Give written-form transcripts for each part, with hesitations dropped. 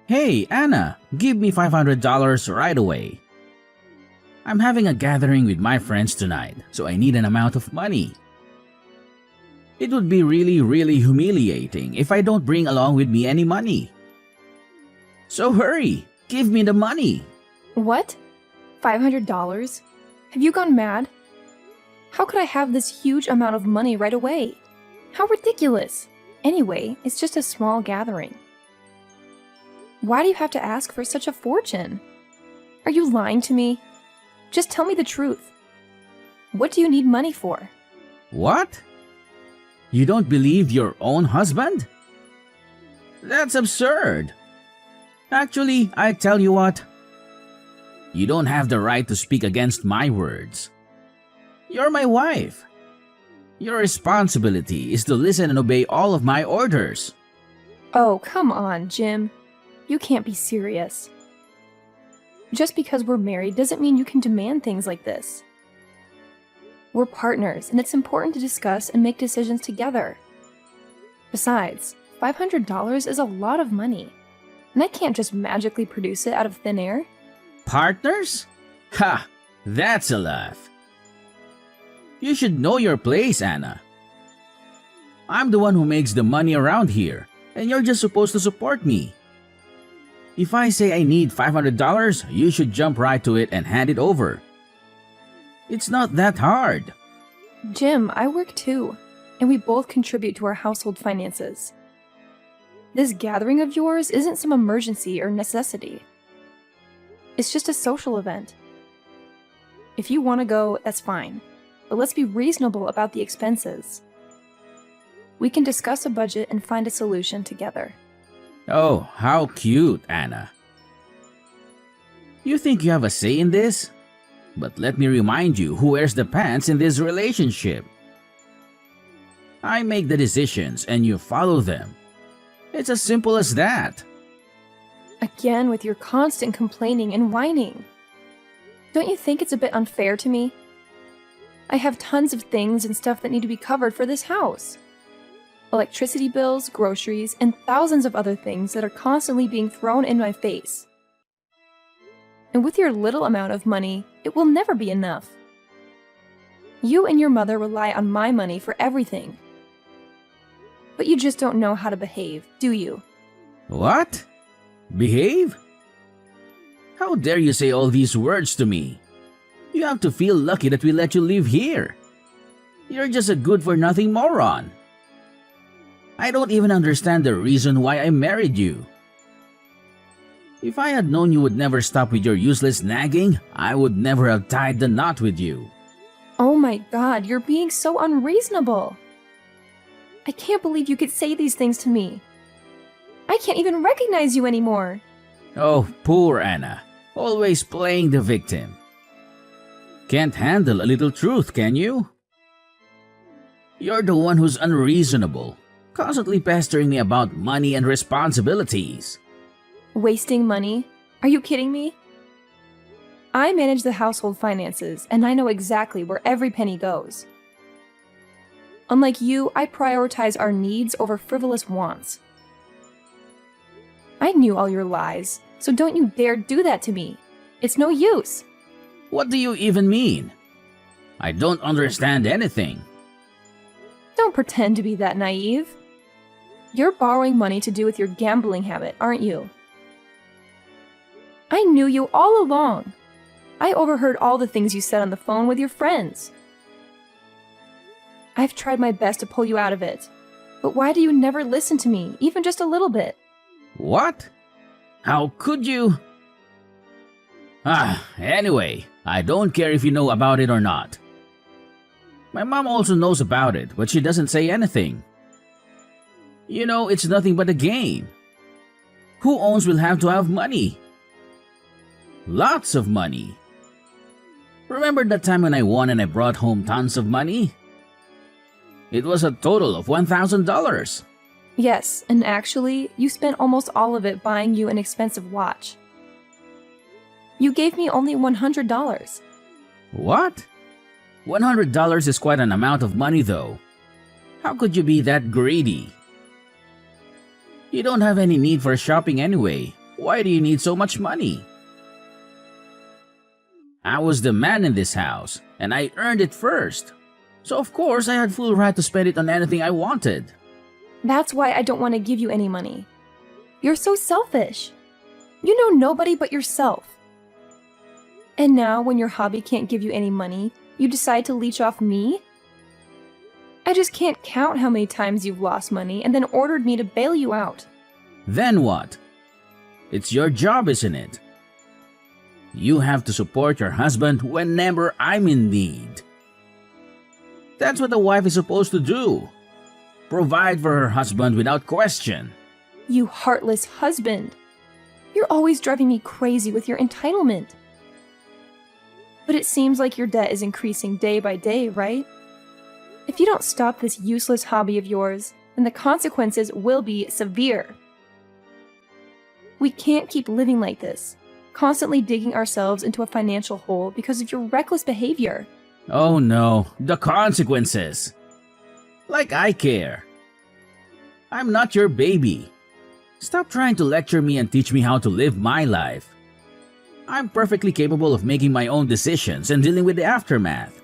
Hey, Anna, give me $500 right away. I'm having a gathering with my friends tonight, so I need an amount of money. It would be really humiliating if I don't bring along with me any money. So hurry, give me the money. What? $500? Have you gone mad? How could I have this huge amount of money right away? How ridiculous! Anyway, it's just a small gathering. Why do you have to ask for such a fortune? Are you lying to me? Just tell me the truth. What do you need money for? What? You don't believe your own husband? That's absurd. Actually, I tell you what. You don't have the right to speak against my words. You're my wife. Your responsibility is to listen and obey all of my orders. Oh, come on, Jim. You can't be serious. Just because we're married doesn't mean you can demand things like this. We're partners, and it's important to discuss and make decisions together. Besides, $500 is a lot of money, and I can't just magically produce it out of thin air. Partners? Ha! That's a laugh. You should know your place, Anna. I'm the one who makes the money around here, and you're just supposed to support me. If I say I need $500, you should jump right to it and hand it over. It's not that hard. Jim, I work too, and we both contribute to our household finances. This gathering of yours isn't some emergency or necessity. It's just a social event. If you want to go, that's fine, but let's be reasonable about the expenses. We can discuss a budget and find a solution together. Oh, how cute, Anna. You think you have a say in this? But let me remind you who wears the pants in this relationship. I make the decisions and you follow them. It's as simple as that. Again with your constant complaining and whining. Don't you think it's a bit unfair to me? I have tons of things and stuff that need to be covered for this house. Electricity bills, groceries, and thousands of other things that are constantly being thrown in my face. And with your little amount of money, it will never be enough. You and your mother rely on my money for everything. But you just don't know how to behave, do you? What? Behave? How dare you say all these words to me? You have to feel lucky that we let you live here. You're just a good-for-nothing moron. I don't even understand the reason why I married you. If I had known you would never stop with your useless nagging, I would never have tied the knot with you. Oh my God, you're being so unreasonable. I can't believe you could say these things to me. I can't even recognize you anymore. Oh, poor Anna, always playing the victim. Can't handle a little truth, can you? You're the one who's unreasonable, constantly pestering me about money and responsibilities. Wasting money? Are you kidding me? I manage the household finances, and I know exactly where every penny goes. Unlike you, I prioritize our needs over frivolous wants. I knew all your lies, so don't you dare do that to me. It's no use. What do you even mean? I don't understand anything. Don't pretend to be that naive. You're borrowing money to do with your gambling habit, aren't you? I knew you all along. I overheard all the things you said on the phone with your friends. I've tried my best to pull you out of it. But why do you never listen to me, even just a little bit? What? How could you? Anyway, I don't care if you know about it or not. My mom also knows about it, but she doesn't say anything. You know, it's nothing but a game. Who owns will have to have money. Lots of money. Remember that time when I won and I brought home tons of money? It was a total of $1,000. Yes, and actually, you spent almost all of it buying you an expensive watch. You gave me only $100. What? $100 is quite an amount of money though. How could you be that greedy? You don't have any need for shopping anyway. Why do you need so much money? I was the man in this house, and I earned it first. So of course I had full right to spend it on anything I wanted. That's why I don't want to give you any money. You're so selfish. You know nobody but yourself. And now, when your hobby can't give you any money, you decide to leech off me? I just can't count how many times you've lost money and then ordered me to bail you out. Then what? It's your job, isn't it? You have to support your husband whenever I'm in need. That's what a wife is supposed to do. Provide for her husband without question. You heartless husband. You're always driving me crazy with your entitlement. But it seems like your debt is increasing day by day, right? If you don't stop this useless hobby of yours, then the consequences will be severe. We can't keep living like this, constantly digging ourselves into a financial hole because of your reckless behavior. Oh no, the consequences. Like I care. I'm not your baby. Stop trying to lecture me and teach me how to live my life. I'm perfectly capable of making my own decisions and dealing with the aftermath.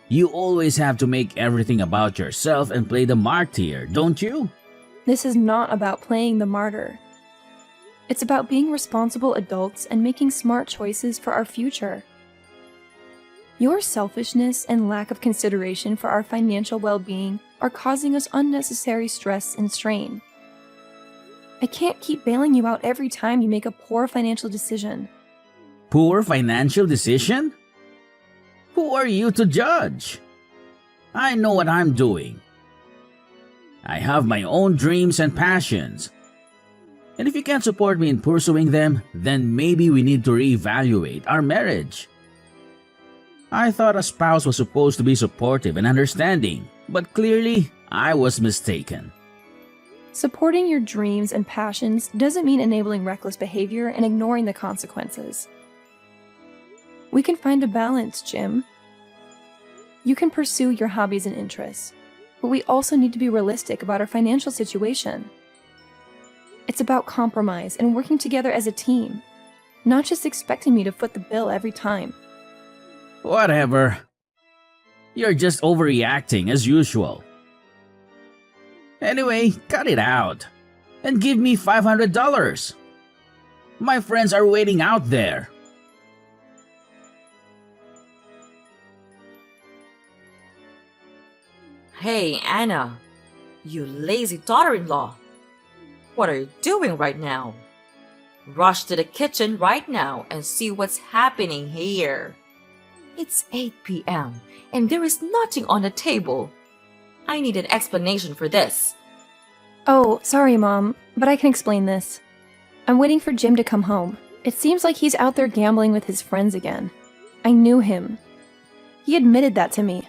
You always have to make everything about yourself and play the martyr, don't you? This is not about playing the martyr. It's about being responsible adults and making smart choices for our future. Your selfishness and lack of consideration for our financial well-being are causing us unnecessary stress and strain. I can't keep bailing you out every time you make a poor financial decision. Poor financial decision? Who are you to judge? I know what I'm doing. I have my own dreams and passions. And if you can't support me in pursuing them, then maybe we need to reevaluate our marriage. I thought a spouse was supposed to be supportive and understanding, but clearly I was mistaken. Supporting your dreams and passions doesn't mean enabling reckless behavior and ignoring the consequences. We can find a balance, Jim. You can pursue your hobbies and interests, but we also need to be realistic about our financial situation. It's about compromise and working together as a team, not just expecting me to foot the bill every time. Whatever. You're just overreacting as usual. Anyway, cut it out and give me $500. My friends are waiting out there. Hey, Anna, you lazy daughter-in-law. What are you doing right now? Rush to the kitchen right now and see what's happening here. It's 8 p.m. and there is nothing on the table. I need an explanation for this. Oh, sorry, Mom, but I can explain this. I'm waiting for Jim to come home. It seems like he's out there gambling with his friends again. I knew him. He admitted that to me.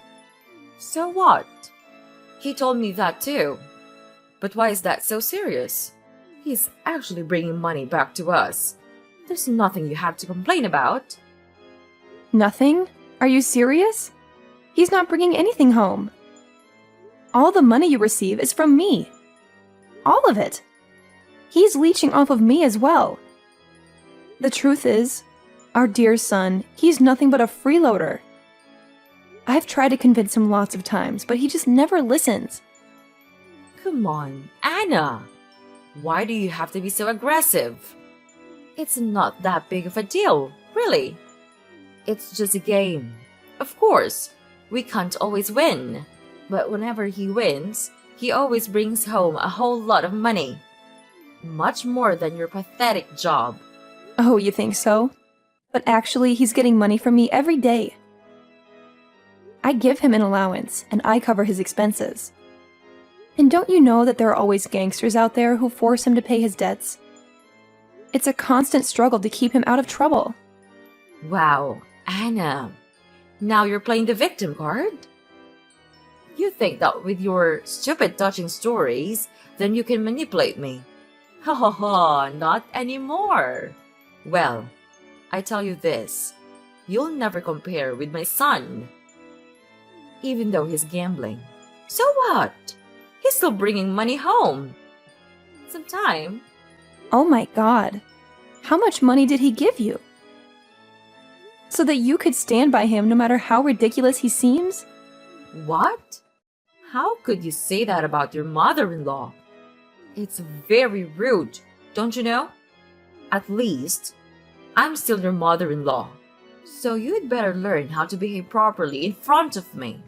So what? He told me that too. But why is that so serious? He's actually bringing money back to us. There's nothing you have to complain about. Nothing? Are you serious? He's not bringing anything home. All the money you receive is from me. All of it. He's leeching off of me as well. The truth is, our dear son, he's nothing but a freeloader. I've tried to convince him lots of times, but he just never listens. Come on, Anna. Why do you have to be so aggressive? It's not that big of a deal, really. It's just a game. Of course, we can't always win. But whenever he wins, he always brings home a whole lot of money. Much more than your pathetic job. Oh, you think so? But actually, he's getting money from me every day. I give him an allowance, and I cover his expenses. And don't you know that there are always gangsters out there who force him to pay his debts? It's a constant struggle to keep him out of trouble. Wow, Anna. Now you're playing the victim card? You think that with your stupid touching stories, then you can manipulate me. Ha ha ha, not anymore. Well, I tell you this, you'll never compare with my son. Even though he's gambling. So what? He's still bringing money home. Sometime. Oh my god. How much money did he give you? So that you could stand by him no matter how ridiculous he seems? What? How could you say that about your mother-in-law? It's very rude, don't you know? At least, I'm still your mother-in-law, so you'd better learn how to behave properly in front of me.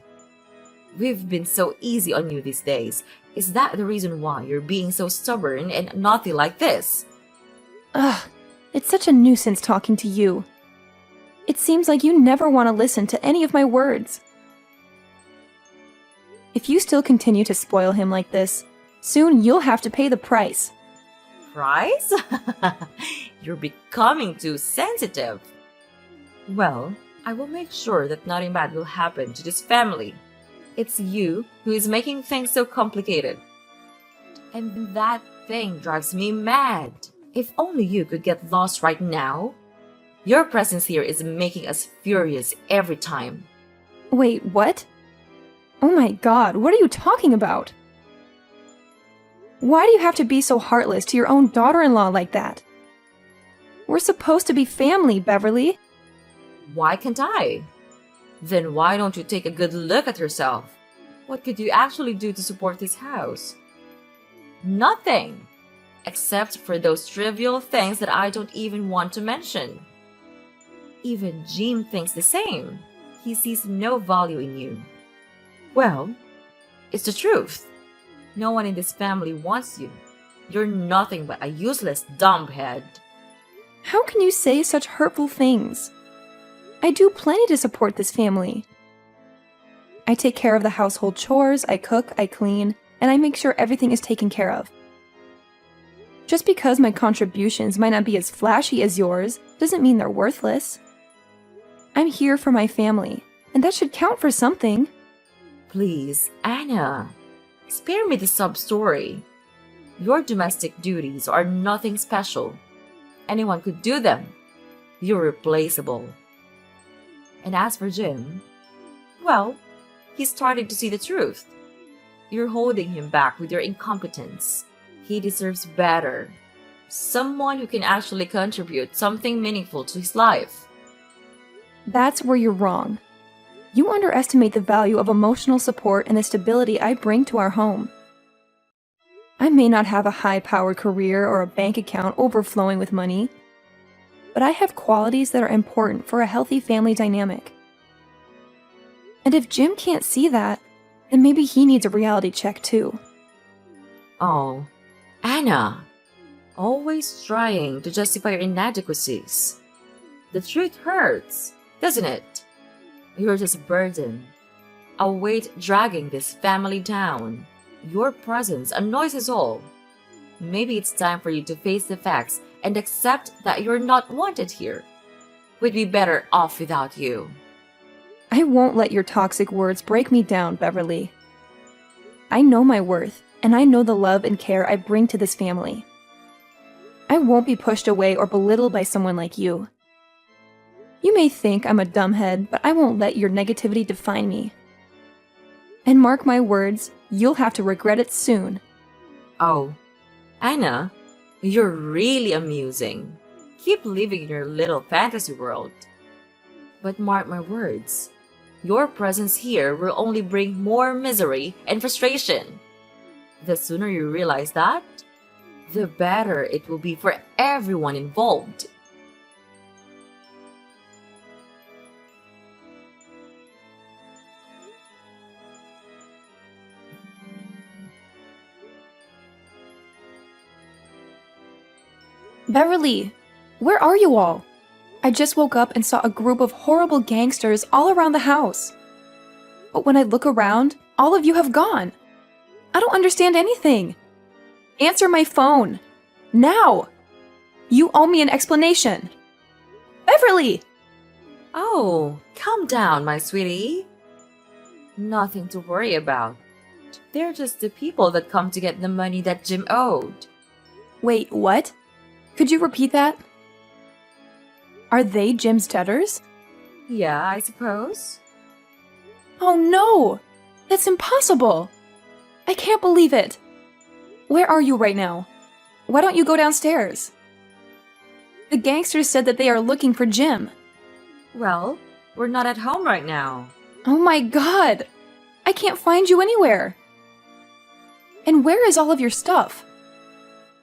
We've been so easy on you these days. Is that the reason why you're being so stubborn and naughty like this? Ugh, it's such a nuisance talking to you. It seems like you never want to listen to any of my words. If you still continue to spoil him like this, soon you'll have to pay the price. Price? You're becoming too sensitive. Well, I will make sure that nothing bad will happen to this family. It's you who is making things so complicated. And that thing drives me mad. If only you could get lost right now. Your presence here is making us furious every time. Wait, what? Oh my god, what are you talking about? Why do you have to be so heartless to your own daughter-in-law like that? We're supposed to be family, Beverly. Why can't I? Then why don't you take a good look at yourself? What could you actually do to support this house? Nothing! Except for those trivial things that I don't even want to mention. Even Jim thinks the same. He sees no value in you. Well, it's the truth. No one in this family wants you. You're nothing but a useless dumbhead. How can you say such hurtful things? I do plenty to support this family. I take care of the household chores, I cook, I clean, and I make sure everything is taken care of. Just because my contributions might not be as flashy as yours doesn't mean they're worthless. I'm here for my family, and that should count for something. Please, Anna, spare me the sub-story. Your domestic duties are nothing special. Anyone could do them. You're replaceable. And as for Jim, well, he's starting to see the truth. You're holding him back with your incompetence. He deserves better. Someone who can actually contribute something meaningful to his life. That's where you're wrong. You underestimate the value of emotional support and the stability I bring to our home. I may not have a high-powered career or a bank account overflowing with money, but I have qualities that are important for a healthy family dynamic. And if Jim can't see that, then maybe he needs a reality check too. Oh, Anna, always trying to justify your inadequacies. The truth hurts, doesn't it? You're just a burden, a weight dragging this family down. Your presence annoys us all. Maybe it's time for you to face the facts and accept that you're not wanted here. We'd be better off without you. I won't let your toxic words break me down, Beverly. I know my worth, and I know the love and care I bring to this family. I won't be pushed away or belittled by someone like you. You may think I'm a dumbhead, but I won't let your negativity define me. And mark my words, you'll have to regret it soon. Oh, Anna, you're really amusing. Keep living in your little fantasy world. But mark my words, your presence here will only bring more misery and frustration. The sooner you realize that, the better it will be for everyone involved. Beverly, where are you all? I just woke up and saw a group of horrible gangsters all around the house. But when I look around, all of you have gone. I don't understand anything. Answer my phone. Now! You owe me an explanation. Beverly! Oh, calm down, my sweetie. Nothing to worry about. They're just the people that come to get the money that Jim owed. Wait, what? Could you repeat that? Are they Jim's debtors? Yeah, I suppose. Oh no! That's impossible! I can't believe it! Where are you right now? Why don't you go downstairs? The gangsters said that they are looking for Jim. Well, we're not at home right now. Oh my god! I can't find you anywhere. And where is all of your stuff?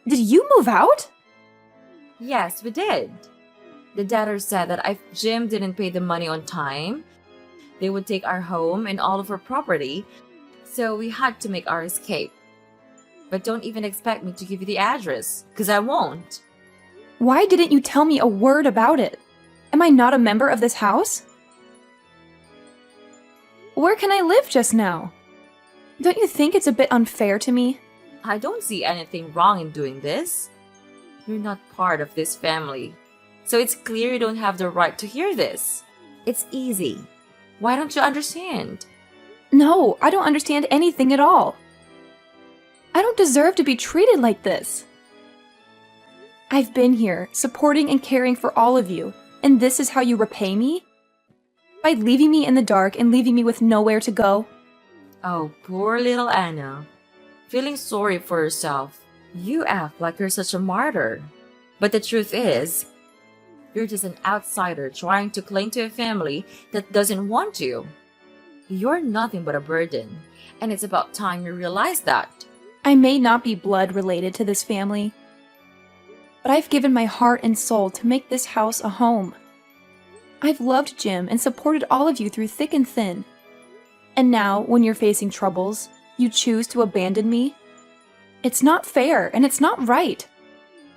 Did you move out? Yes, we did. The debtor said that if Jim didn't pay the money on time, they would take our home and all of our property, so we had to make our escape. But don't even expect me to give you the address, because I won't. Why didn't you tell me a word about it? Am I not a member of this house? Where can I live just now? Don't you think it's a bit unfair to me? I don't see anything wrong in doing this. You're not part of this family, so it's clear you don't have the right to hear this. It's easy. Why don't you understand? No, I don't understand anything at all. I don't deserve to be treated like this. I've been here, supporting and caring for all of you, and this is how you repay me? By leaving me in the dark and leaving me with nowhere to go? Oh, poor little Anna. Feeling sorry for yourself. You act like you're such a martyr. But the truth is, you're just an outsider trying to cling to a family that doesn't want you. You're nothing but a burden, and it's about time you realize that. I may not be blood related to this family, but I've given my heart and soul to make this house a home. I've loved Jim and supported all of you through thick and thin. And now, when you're facing troubles, you choose to abandon me? It's not fair, and it's not right.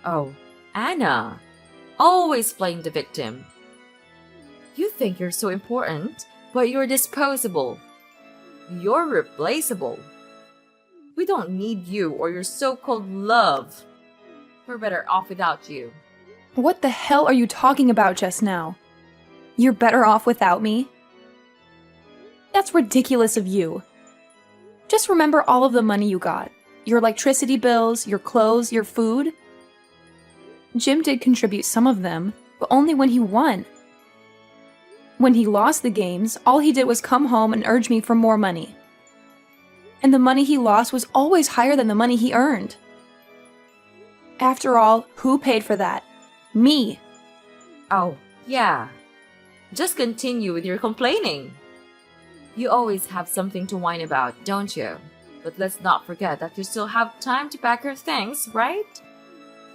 Oh, Anna. Always playing the victim. You think you're so important, but you're disposable. You're replaceable. We don't need you or your so-called love. We're better off without you. What the hell are you talking about just now? You're better off without me? That's ridiculous of you. Just remember all of the money you got. Your electricity bills, your clothes, your food. Jim did contribute some of them, but only when he won. When he lost the games, all he did was come home and urge me for more money. And the money he lost was always higher than the money he earned. After all, who paid for that? Me. Oh, yeah. Just continue with your complaining. You always have something to whine about, don't you? But let's not forget that you still have time to pack your things, right?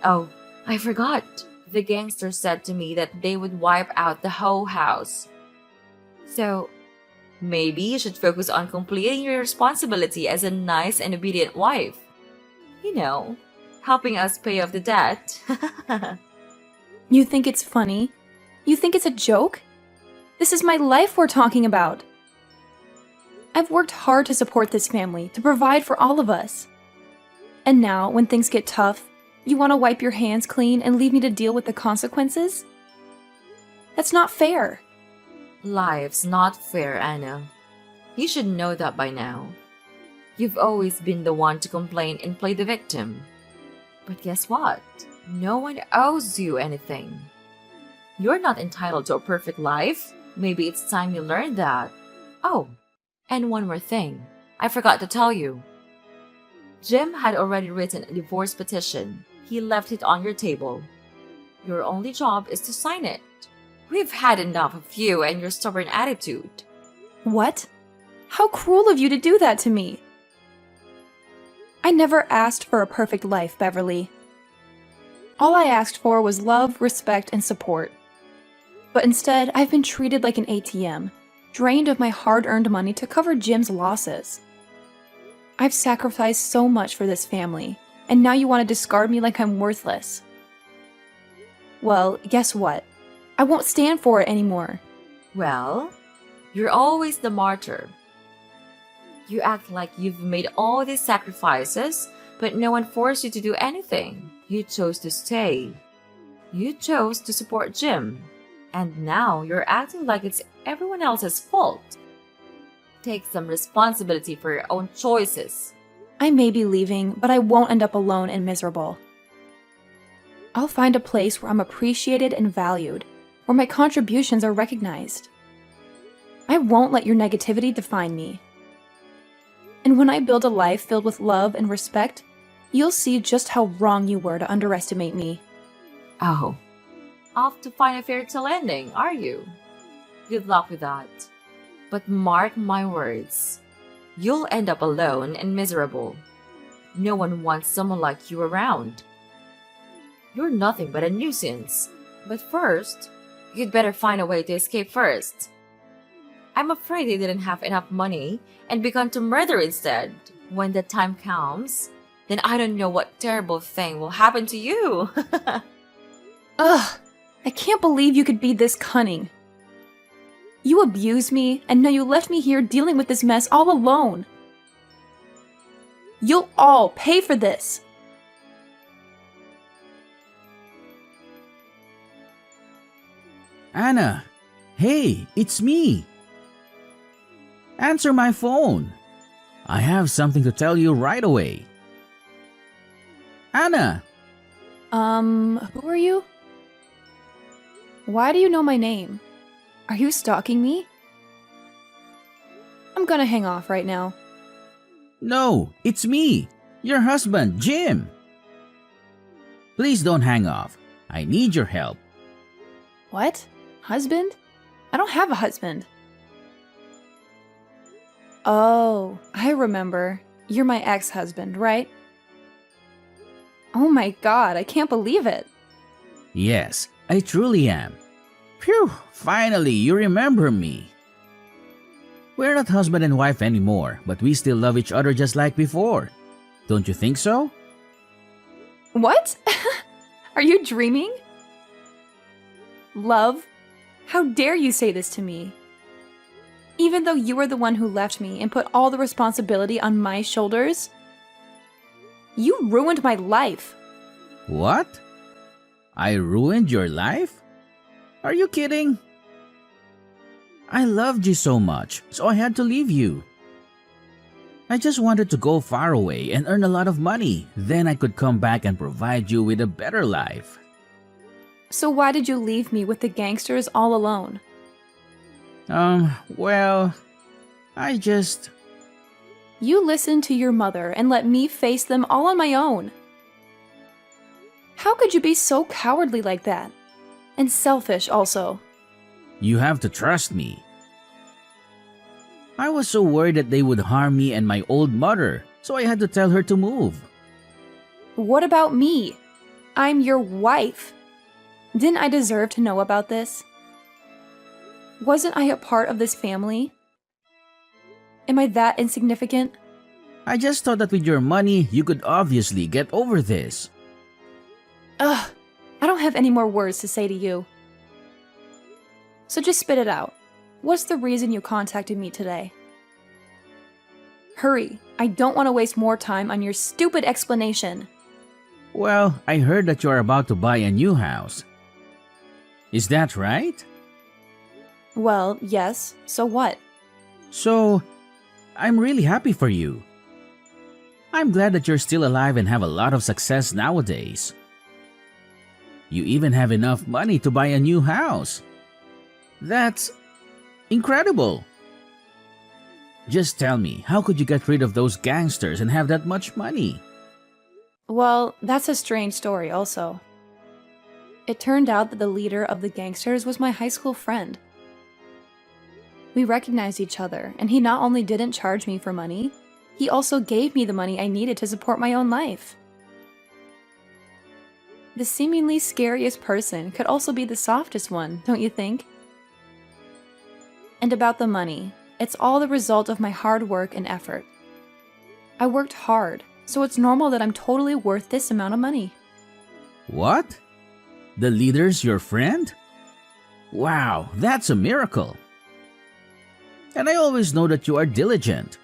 Oh, I forgot. The gangsters said to me that they would wipe out the whole house. So, maybe you should focus on completing your responsibility as a nice and obedient wife. You know, helping us pay off the debt. You think it's funny? You think it's a joke? This is my life we're talking about. I've worked hard to support this family, to provide for all of us. And now, when things get tough, you want to wipe your hands clean and leave me to deal with the consequences? That's not fair. Life's not fair, Anna. You should know that by now. You've always been the one to complain and play the victim. But guess what? No one owes you anything. You're not entitled to a perfect life. Maybe it's time you learned that. Oh, and one more thing. I forgot to tell you. Jim had already written a divorce petition. He left it on your table. Your only job is to sign it. We've had enough of you and your stubborn attitude. What? How cruel of you to do that to me. I never asked for a perfect life, Beverly. All I asked for was love, respect, and support. But instead, I've been treated like an ATM, drained of my hard-earned money to cover Jim's losses. I've sacrificed so much for this family, and now you want to discard me like I'm worthless. Well, guess what? I won't stand for it anymore. Well, you're always the martyr. You act like you've made all these sacrifices, but no one forced you to do anything. You chose to stay. You chose to support Jim. And now you're acting like it's everyone else's fault. Take some responsibility for your own choices. I may be leaving, but I won't end up alone and miserable. I'll find a place where I'm appreciated and valued, where my contributions are recognized. I won't let your negativity define me. And when I build a life filled with love and respect, You'll see just how wrong you were to underestimate me. Oh, off to find a fairy tale ending, are you? Good luck with that. But mark my words, you'll end up alone and miserable. No one wants someone like you around. You're nothing but a nuisance. But first, you'd better find a way to escape first. I'm afraid they didn't have enough money and begun to murder instead. When the time comes, then I don't know what terrible thing will happen to you. Ugh, I can't believe you could be this cunning. You abused me, and now you left me here dealing with this mess all alone. You'll all pay for this. Anna, hey, it's me. Answer my phone. I have something to tell you right away. Anna, Who are you? Why do you know my name? Are you stalking me? I'm gonna hang off right now. no, it's me, your husband, Jim. Please don't hang off. I need your help. What? Husband? I don't have a husband. Oh, I remember. You're my ex-husband, right? Oh my god, I can't believe it. Yes, I truly am. Phew, finally you remember me. We're not husband and wife anymore, but we still love each other just like before. Don't you think so? What? Are you dreaming? Love? How dare you say this to me? Even though you were the one who left me and put all the responsibility on my shoulders? You ruined my life. What? I ruined your life? Are you kidding? I loved you so much, so I had to leave you. I just wanted to go far away and earn a lot of money. Then I could come back and provide you with a better life. So why did you leave me with the gangsters all alone? Well, I just... You listened to your mother and let me face them all on my own. How could you be so cowardly like that? And selfish also. You have to trust me. I was so worried that they would harm me and my old mother, so I had to tell her to move. What about me? I'm your wife. Didn't I deserve to know about this? Wasn't I a part of this family? Am I that insignificant? I just thought that with your money, you could obviously get over this. Ugh, I don't have any more words to say to you. So just spit it out. What's the reason you contacted me today? Hurry, I don't want to waste more time on your stupid explanation. Well, I heard that you are about to buy a new house. Is that right? Well, yes, so what? So, I'm really happy for you. I'm glad that you're still alive and have a lot of success nowadays. You even have enough money to buy a new house. That's incredible. Just tell me, how could you get rid of those gangsters and have that much money? Well, that's a strange story also. It turned out that the leader of the gangsters was my high school friend. We recognized each other, and he not only didn't charge me for money, he also gave me the money I needed to support my own life. The seemingly scariest person could also be the softest one, don't you think? And about the money, it's all the result of my hard work and effort. I worked hard, so it's normal that I'm totally worth this amount of money. What? The leader's your friend? Wow, that's a miracle. And I always know that you are diligent.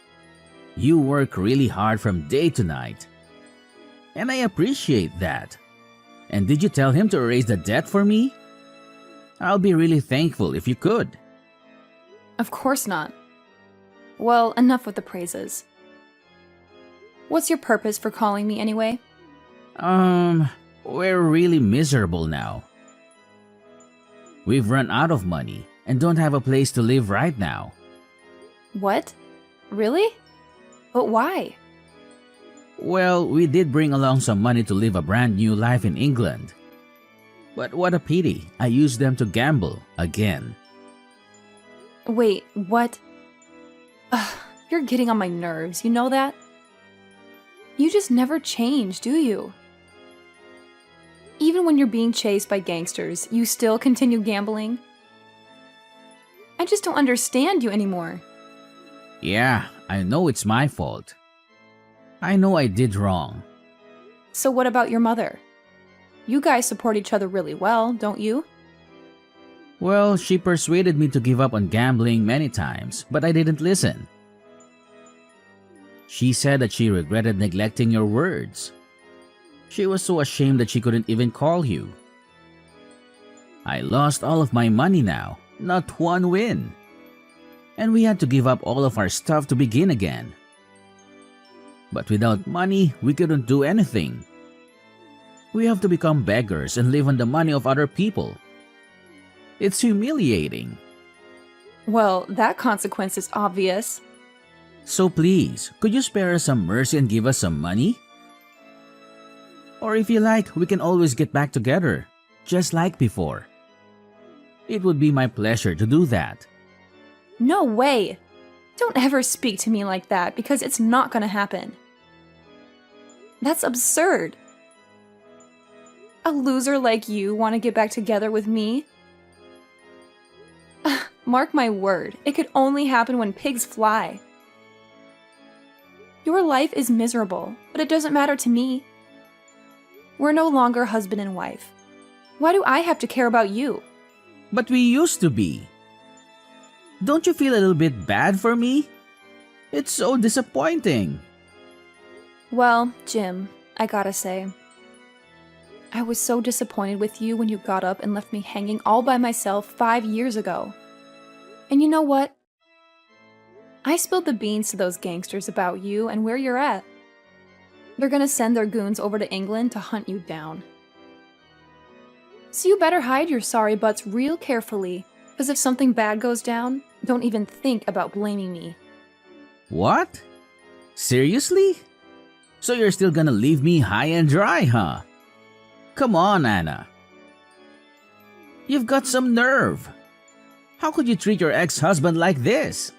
You work really hard from day to night. And I appreciate that. And did you tell him to erase the debt for me? I'll be really thankful if you could. Of course not. Well, enough with the praises. What's your purpose for calling me anyway? We're really miserable now. We've run out of money and don't have a place to live right now. What? Really? But why? Well, we did bring along some money to live a brand new life in England. But what a pity, I used them to gamble again. Wait, what? Ugh, you're getting on my nerves, you know that? You just never change, do you? Even when you're being chased by gangsters, you still continue gambling? I just don't understand you anymore. Yeah, I know it's my fault. I know I did wrong. So what about your mother? You guys support each other really well, don't you? Well, she persuaded me to give up on gambling many times, but I didn't listen. She said that she regretted neglecting your words. She was so ashamed that she couldn't even call you. I lost all of my money now, not one win. And we had to give up all of our stuff to begin again. But without money, we couldn't do anything. We have to become beggars and live on the money of other people. It's humiliating. Well, that consequence is obvious. So please, could you spare us some mercy and give us some money? Or if you like, we can always get back together, just like before. It would be my pleasure to do that. No way! Don't ever speak to me like that because it's not gonna happen. That's absurd. A loser like you want to get back together with me? Mark my word, it could only happen when pigs fly. Your life is miserable, but it doesn't matter to me. We're no longer husband and wife. Why do I have to care about you? But we used to be. Don't you feel a little bit bad for me? It's so disappointing. Well, Jim, I gotta say, I was so disappointed with you when you got up and left me hanging all by myself 5 years ago. And you know what? I spilled the beans to those gangsters about you and where you're at. They're gonna send their goons over to England to hunt you down. So you better hide your sorry butts real carefully, because if something bad goes down, don't even think about blaming me. What? Seriously? So you're still gonna leave me high and dry, huh? Come on, Anna. You've got some nerve. How could you treat your ex-husband like this?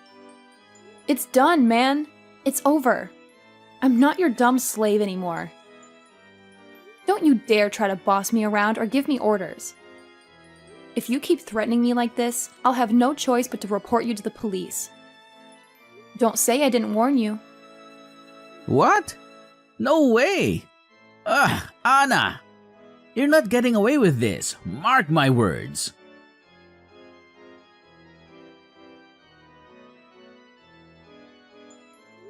It's done, man. It's over. I'm not your dumb slave anymore. Don't you dare try to boss me around or give me orders. If you keep threatening me like this, I'll have no choice but to report you to the police. Don't say I didn't warn you. What? No way! Ugh, Anna! You're not getting away with this. Mark my words.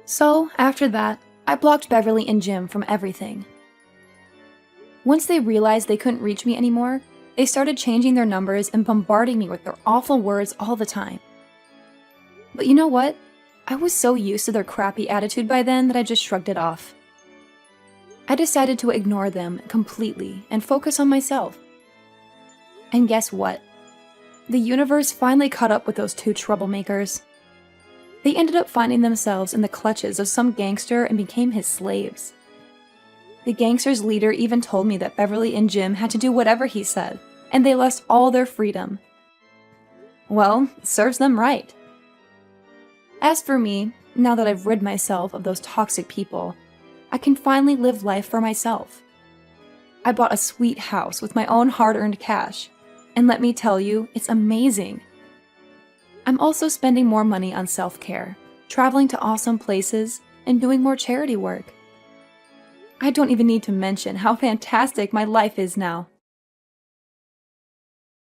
So, after that, I blocked Beverly and Jim from everything. Once they realized they couldn't reach me anymore, they started changing their numbers and bombarding me with their awful words all the time. But you know what? I was so used to their crappy attitude by then that I just shrugged it off. I decided to ignore them completely and focus on myself. And guess what? The universe finally caught up with those two troublemakers. They ended up finding themselves in the clutches of some gangster and became his slaves. The gangster's leader even told me that Beverly and Jim had to do whatever he said, and they lost all their freedom. Well, it serves them right. As for me, now that I've rid myself of those toxic people, I can finally live life for myself. I bought a sweet house with my own hard-earned cash, and let me tell you, it's amazing. I'm also spending more money on self-care, traveling to awesome places, and doing more charity work. I don't even need to mention how fantastic my life is now.